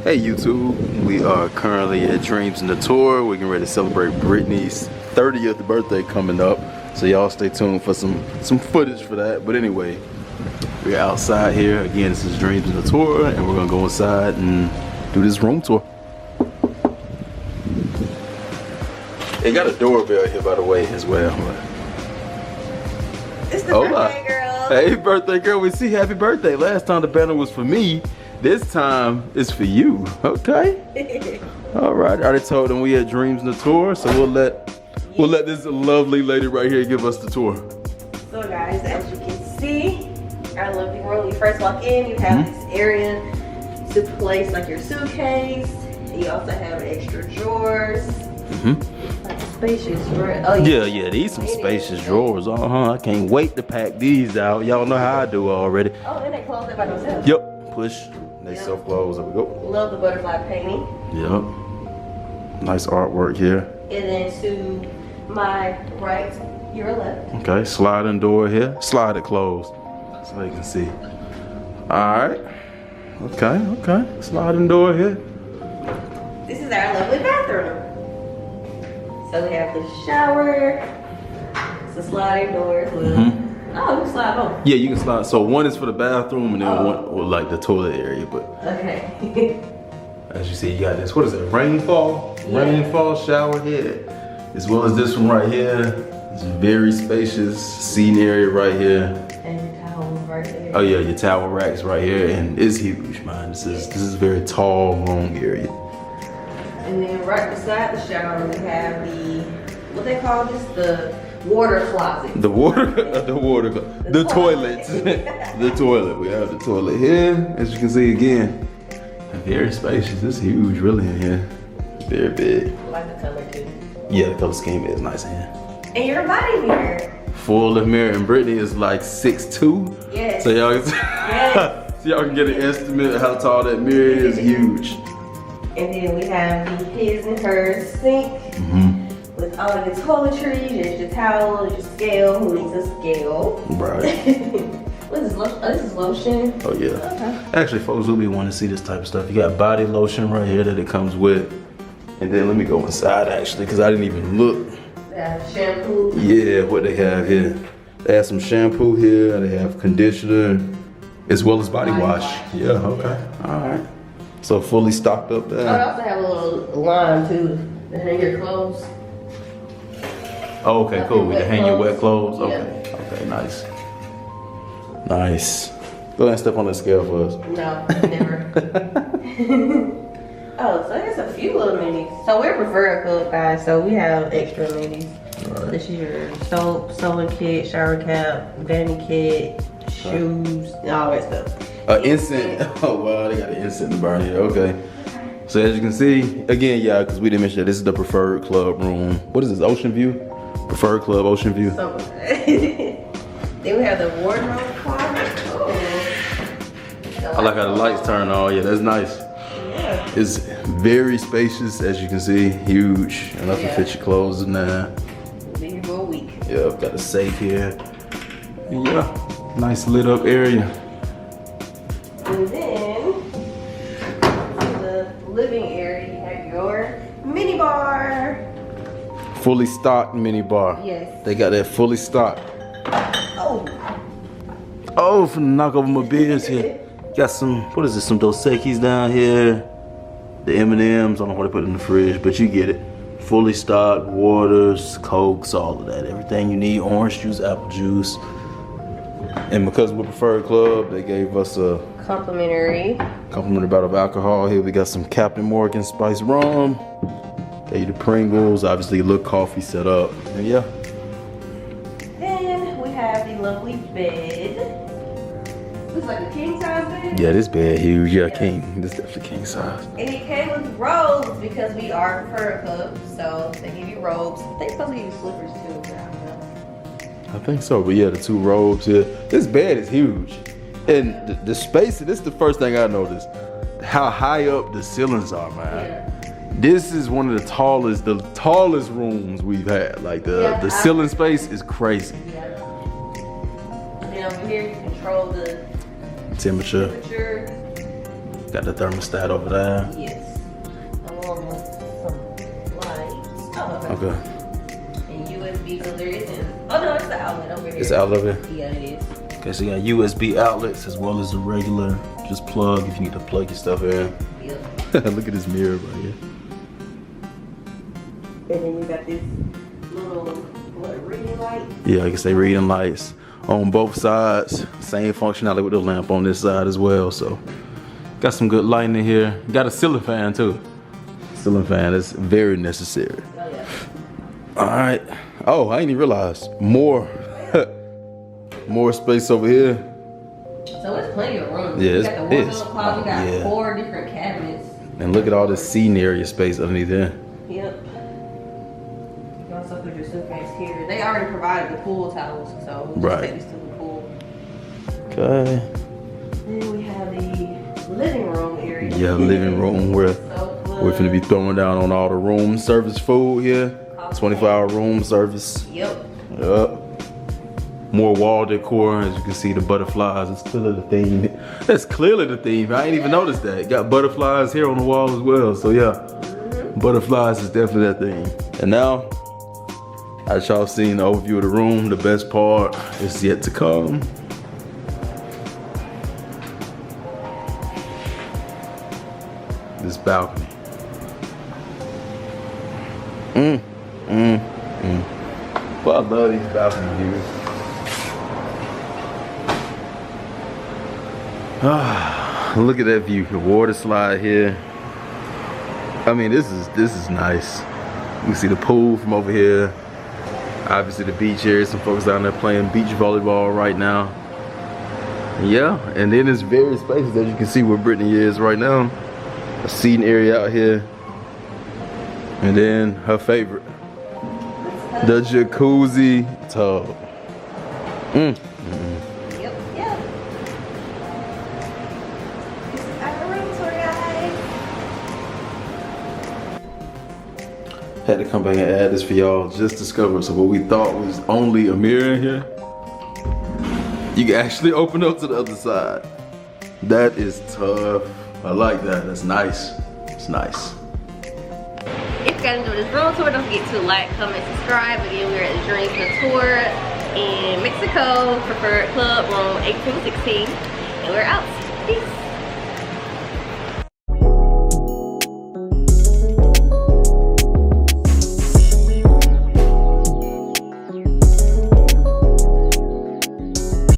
Hey YouTube, we are currently at Dreams Natura. We're getting ready to celebrate Brittany's 30th birthday coming up. So y'all stay tuned for some footage for that. But anyway, we're outside here. Again, this is Dreams Natura and we're gonna go inside and do this room tour. They got a doorbell here by the way as well. It's the birthday girl. Hey birthday girl, we see happy birthday. Last time the banner was for me. This time it's for you, okay? All right, I already told them we had Dreams Natura, so we'll let this lovely lady right here give us the tour. So guys, as you can see, our living room. You first walk in, you have this area to place like your suitcase. You also have extra drawers. Like spacious drawers. Oh yeah, these some spacious drawers. I can't wait to pack these out. Y'all know how I do already. Oh, and they close it by themselves. Yep, push. They self-close. There we go. Love the butterfly painting. Yep. Nice artwork here. And then to my right, your left. Okay, sliding door here. Slide it closed so you can see. Alright. Okay. Sliding door here. This is our lovely bathroom. So we have the shower. It's a sliding door as well. Oh, you can slide both. Yeah, you can slide. So one is for the bathroom and then one, well, like the toilet area. But okay. as you see, you got this. What is it? Rainfall? Yeah. Rainfall shower head. As well as this one right here. It's very spacious seating area right here. And your towel right there. Oh yeah, your towel racks right here, and it's huge, man. This is a very tall, long area. And then right beside the shower, we have the what they call this, the water closet. The toilet. The toilet. We have the toilet here. As you can see again, very spacious. It's huge, really in here. Very big. I like the color too. Yeah, the color scheme is nice in here. And your body mirror. Full of mirror, and Brittany is like 6'2". Yes. So y'all can get an estimate of how tall that mirror is. Huge. And then we have the his and hers sink. With all of your toiletries, there's your towel, your scale. Who needs a scale? Right. What is this lotion? Oh, this is lotion. Oh yeah. Okay. Actually, folks will be wanting to see this type of stuff. You got body lotion right here that it comes with. And then let me go inside actually, because I didn't even look. They have shampoo. Yeah, what they have here. They have some shampoo here. They have conditioner, as well as body wash. Yeah, okay. All right. So fully stocked up there. Oh, they also have a little line too to hang your clothes. Oh, okay, cool. We can hang your wet clothes. Yeah. Okay, nice. Nice. Go ahead and step on the scale for us. No, never. Oh, so there's a few little minis. So we're preferred club guys, so we have extra minis. Right. This is your soap, sewing kit, shower cap, vanity kit, shoes, and all that stuff. Incense. Oh wow, they got an incense burn here. Okay. So as you can see, again, yeah, because we didn't mention that this is the preferred club room. What is this? Ocean View? Preferred club, Ocean View. So then we have the wardrobe closet. I like how the lights turn on. Yeah, that's nice. Yeah. It's very spacious, as you can see, huge. Enough to fit your clothes in there. Be here for a week. Yeah, got a safe here. And yeah, nice lit up area. And then in the living area, you have your mini bar. Fully stocked mini bar. Yes. They got that fully stocked. Oh. Oh, finna knock over my beers here. Got some, what is this, some Dos Equis down here. The M&Ms, I don't know what they put in the fridge, but you get it. Fully stocked, waters, Cokes, all of that. Everything you need, orange juice, apple juice. And because we're Preferred Club, they gave us a complimentary bottle of alcohol. Here we got some Captain Morgan spiced rum. Gave you the Pringles, obviously a little coffee set up. And yeah. Then we have the lovely bed. Looks like a king size bed. Yeah, this bed huge. Yeah, king. This definitely king size. And it came with robes because we are Preferred Club, so they give you robes. I think supposed to give you slippers too. But I don't know. I think so, but yeah, the two robes here. This bed is huge. And the space, this is the first thing I noticed. How high up the ceilings are, man. Yeah. This is one of the tallest rooms we've had. Like the ceiling space is crazy. Yeah. And then over here you control the temperature. Got the thermostat over there. Yes. Along with some lights. Oh, Okay. And USB, so there isn't. Oh no, it's the outlet over here. It's the outlet over here? Yeah, it is. Okay, so you got USB outlets as well as the regular just plug if you need to plug your stuff in. Yep. Look at this mirror right here. And then you got this little, what, reading light? Yeah, I can say reading lights on both sides. Same functionality with the lamp on this side as well. So got some good lighting in here. Got a ceiling fan too. Ceiling fan is very necessary. Oh yeah. All right. Oh, I didn't even realize more space over here. So it's plenty of room. Yeah, you got the wardrobe closet, you got yeah. 4 different cabinets. And look at all this seating area space underneath there. Yep. You also put your suitcase here. They already provided the pool towels, so we'll just take these to the pool. Okay. Then we have the living room area. Yeah, living room where we're gonna be throwing down on all the room service food here. 24-hour room service. Yep. Yep. More wall decor, as you can see the butterflies. It's clearly the theme. That's clearly the theme. I ain't even noticed that. Got butterflies here on the wall as well. So yeah, butterflies is definitely that theme. And now, as y'all seen the overview of the room, the best part is yet to come. This balcony. Well, I love these balcony views. Look at that view. The water slide here. I mean, this is nice. You can see the pool from over here. Obviously the beach area. Some folks down there playing beach volleyball right now. Yeah, and then there's various places that you can see where Brittany is right now. A seating area out here. And then her favorite, the jacuzzi tub. Yep, yep. This is our room tour, guys. Had to come back and add this for y'all. Just discovered. So what we thought was only a mirror in here, you can actually open up to the other side. That is tough. I like that. That's nice. It's nice. If you guys enjoyed this room tour, don't forget to like, comment, subscribe. Again, we're at the Dreams Natura in Mexico, preferred club, room 1816. And we're out. Peace.